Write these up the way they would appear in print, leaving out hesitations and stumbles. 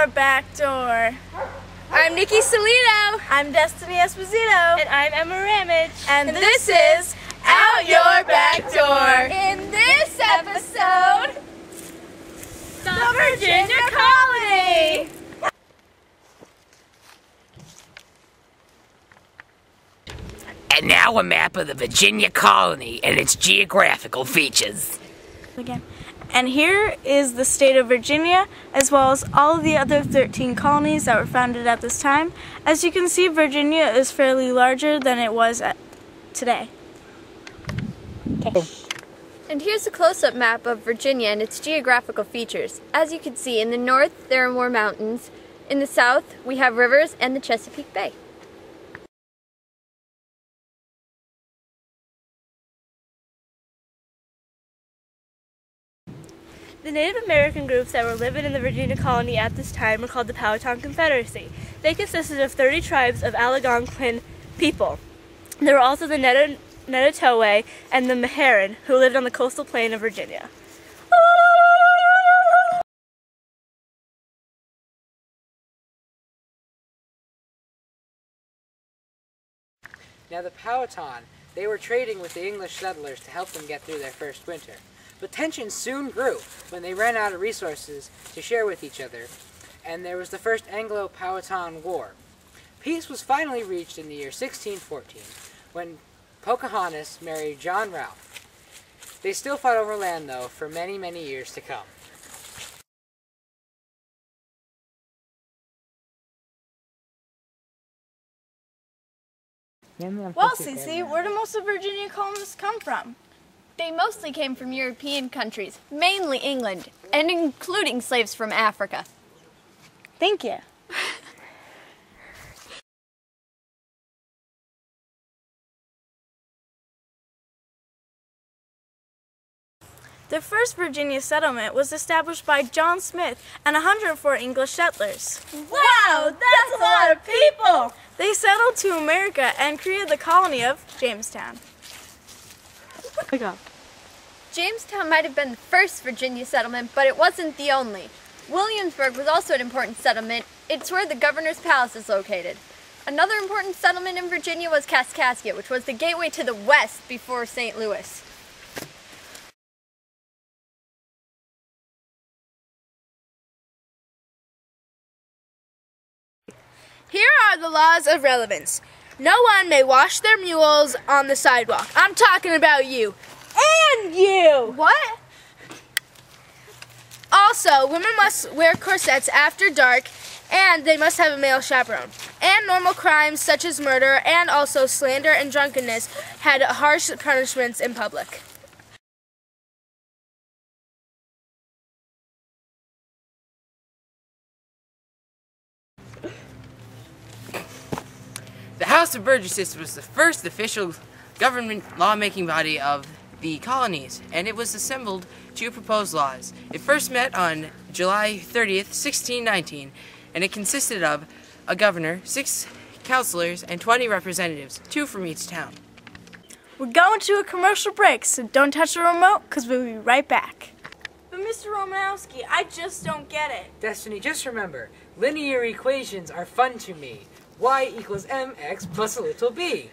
your back door. I'm Nikki Salito. I'm Destiny Esposito. And I'm Emma Ramage. And this is Out Your Back Door. In this episode, the Virginia Colony. And now a map of the Virginia colony and its geographical features. Again. And here is the state of Virginia, as well as all of the other 13 colonies that were founded at this time. As you can see, Virginia is fairly larger than it was today. Okay. And here's a close-up map of Virginia and its geographical features. As you can see, in the north there are more mountains. In the south we have rivers and the Chesapeake Bay. The Native American groups that were living in the Virginia colony at this time were called the Powhatan Confederacy. They consisted of 30 tribes of Algonquin people. There were also the Netatoway and the Meherrin, who lived on the coastal plain of Virginia. Now the Powhatan, they were trading with the English settlers to help them get through their first winter. But tensions soon grew when they ran out of resources to share with each other, and there was the first Anglo-Powhatan War. Peace was finally reached in the year 1614, when Pocahontas married John Ralph. They still fought over land, though, for many, many years to come. Well, Cece, where do most of Virginia colonists come from? They mostly came from European countries, mainly England, and including slaves from Africa. Thank you. The first Virginia settlement was established by John Smith and 104 English settlers. Wow, that's a lot of people! They settled to America and created the colony of Jamestown. Jamestown might have been the first Virginia settlement, but it wasn't the only. Williamsburg was also an important settlement. It's where the governor's palace is located. Another important settlement in Virginia was Kaskaskia, which was the gateway to the west before St. Louis. Here are the laws of relevance. No one may wash their mules on the sidewalk. I'm talking about you. And you! What? Also, women must wear corsets after dark, and they must have a male chaperone. And normal crimes such as murder and also slander and drunkenness had harsh punishments in public. The House of Burgesses was the first official government lawmaking body of the colonies, and it was assembled to propose laws. It first met on July 30th, 1619, and it consisted of a governor, 6 councilors, and 20 representatives, 2 from each town. We're going to a commercial break, so don't touch the remote, because we'll be right back. But Mr. Romanowski, I just don't get it. Destiny, just remember, linear equations are fun to me. Y equals mx plus a little b.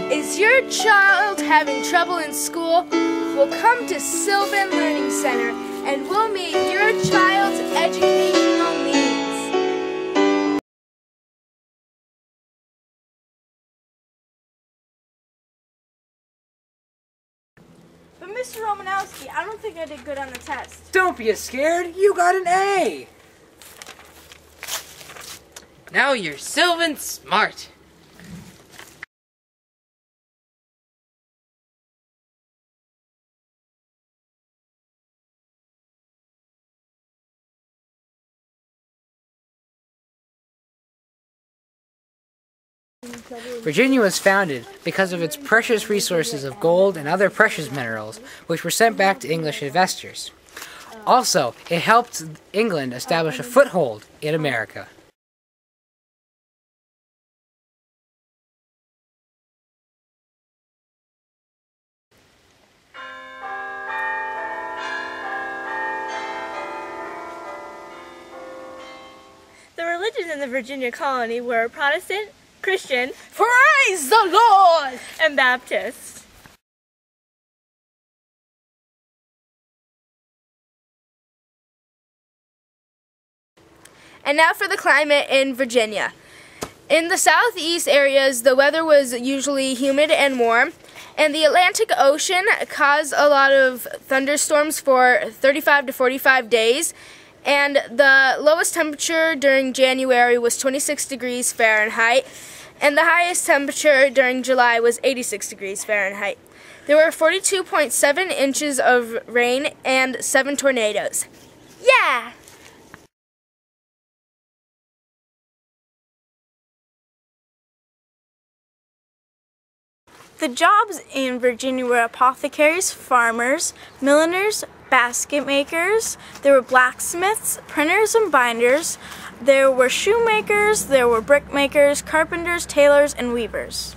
Is your child having trouble in school? Well, come to Sylvan Learning Center and we'll meet your child's educational needs. But Mr. Romanowski, I don't think I did good on the test. Don't be scared, you got an A! Now you're Sylvan Smart. Virginia was founded because of its precious resources of gold and other precious minerals, which were sent back to English investors. Also, it helped England establish a foothold in America. religions in the Virginia colony were Protestant, Christian, Praise the Lord! and Baptist. And now for the climate in Virginia. In the southeast areas, the weather was usually humid and warm, and the Atlantic Ocean caused a lot of thunderstorms for 35 to 45 days, and the lowest temperature during January was 26 degrees Fahrenheit, and the highest temperature during July was 86 degrees Fahrenheit. There were 42.7 inches of rain and 7 tornadoes. Yeah! The jobs in Virginia were apothecaries, farmers, milliners, basket makers, there were blacksmiths, printers and binders, there were shoemakers, there were brickmakers, carpenters, tailors, and weavers.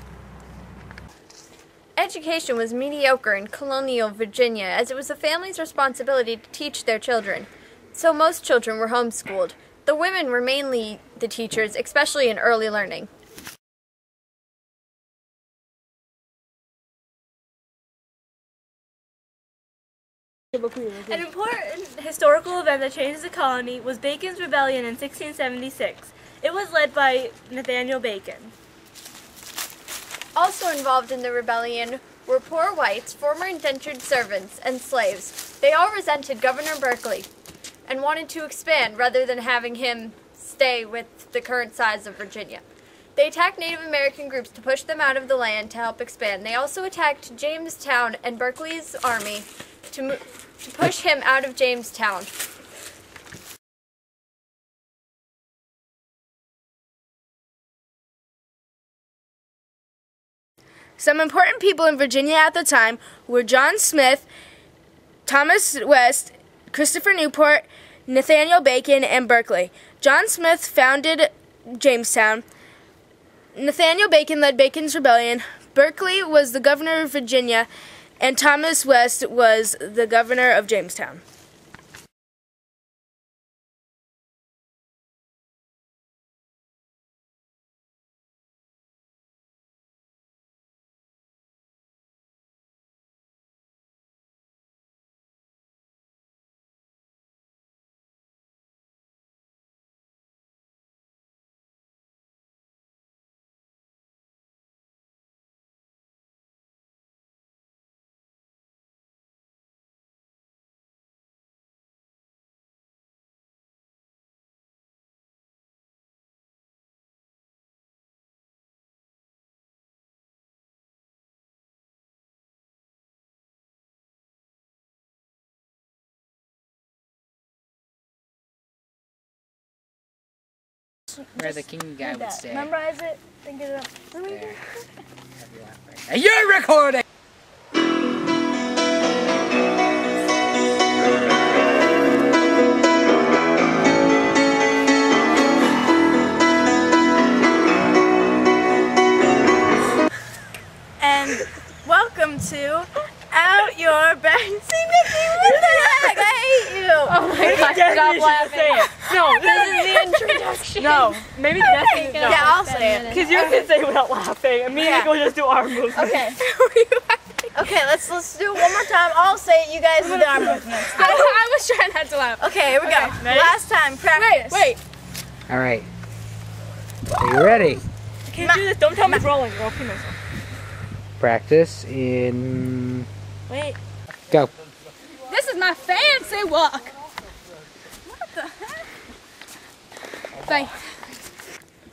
Education was mediocre in colonial Virginia, as it was the family's responsibility to teach their children. So most children were homeschooled. The women were mainly the teachers, especially in early learning. An important historical event that changed the colony was Bacon's Rebellion in 1676. It was led by Nathaniel Bacon. Also involved in the rebellion were poor whites, former indentured servants, and slaves. They all resented Governor Berkeley and wanted to expand rather than having him stay with the current size of Virginia. They attacked Native American groups to push them out of the land to help expand. They also attacked Jamestown and Berkeley's army to push him out of Jamestown. Some important people in Virginia at the time were John Smith, Thomas West, Christopher Newport, Nathaniel Bacon, and Berkeley. John Smith founded Jamestown. Nathaniel Bacon led Bacon's Rebellion. Berkeley was the governor of Virginia, and Thomas West was the governor of Jamestown. Where the king guy would stay. Memorize it, then get it up. There. And you're recording! And welcome to Out Your Back. See, Nikki, what the heck? I hate you. Oh my God, stop laughing. No, This is the introduction. no, maybe Destiny. No. Yeah, I'll say it. Because you can say without laughing. And me and Nick will just do arm movements. Okay. Okay, let's do it one more time. I'll say it. You guys do the arm movements. I was trying not to laugh. Okay, here we go. ready? Last time, practice. Wait. Alright. Are you ready? I can't do this. Don't tell me it's rolling. I'll pee myself. Practice in... Wait. Go. This is my fancy walk. Bye.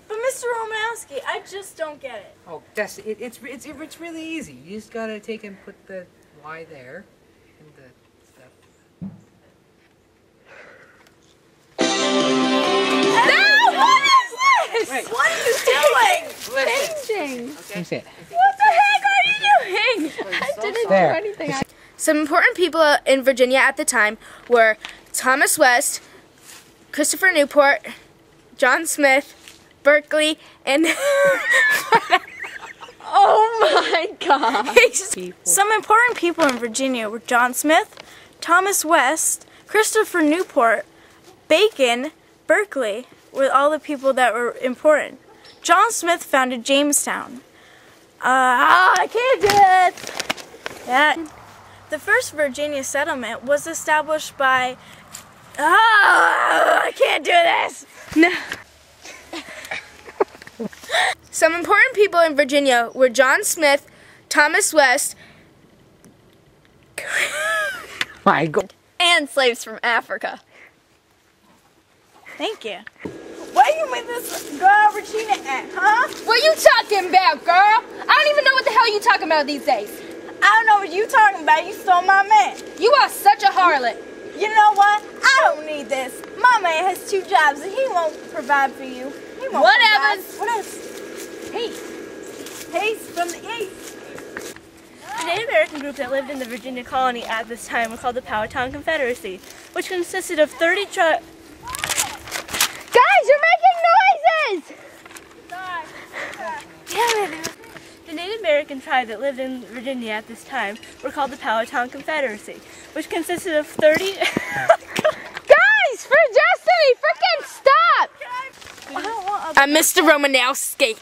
But Mr. Romanowski, I just don't get it. Oh, that's it's really easy. You just gotta take and put the Y there, and the stuff. No! What is this? Wait. What are you doing? Changing. Let me see it. What the heck are you doing? I didn't There. do anything. Some important people in Virginia at the time were Thomas West, Christopher Newport, John Smith, Berkeley, and Oh my God. Some important people in Virginia were John Smith, Thomas West, Christopher Newport, Bacon, Berkeley with all the people that were important. John Smith founded Jamestown. I can't do it! Yeah. The first Virginia settlement was established by... I can't do this! No. Some important people in Virginia were John Smith, Thomas West, My God. And slaves from Africa. Thank you. Where you with this girl Regina at, huh? What you talking about, girl? I don't even know what the hell you talking about these days. I don't know what you talking about. You stole my man. You are such a harlot. You know what? I don't need this. My man has 2 jobs and he won't provide for you. He won't Whatever. provide. What else? Peace from the east. The Native American group that lived in the Virginia colony at this time were called the Powhatan Confederacy, which consisted of 30 tribes. Guys, you're making noises! Damn it! The Native American tribe that lived in Virginia at this time were called the Powhatan Confederacy, which consisted of 30... Guys, for Jesse, freaking stop! I don't want Mr. Romanowski.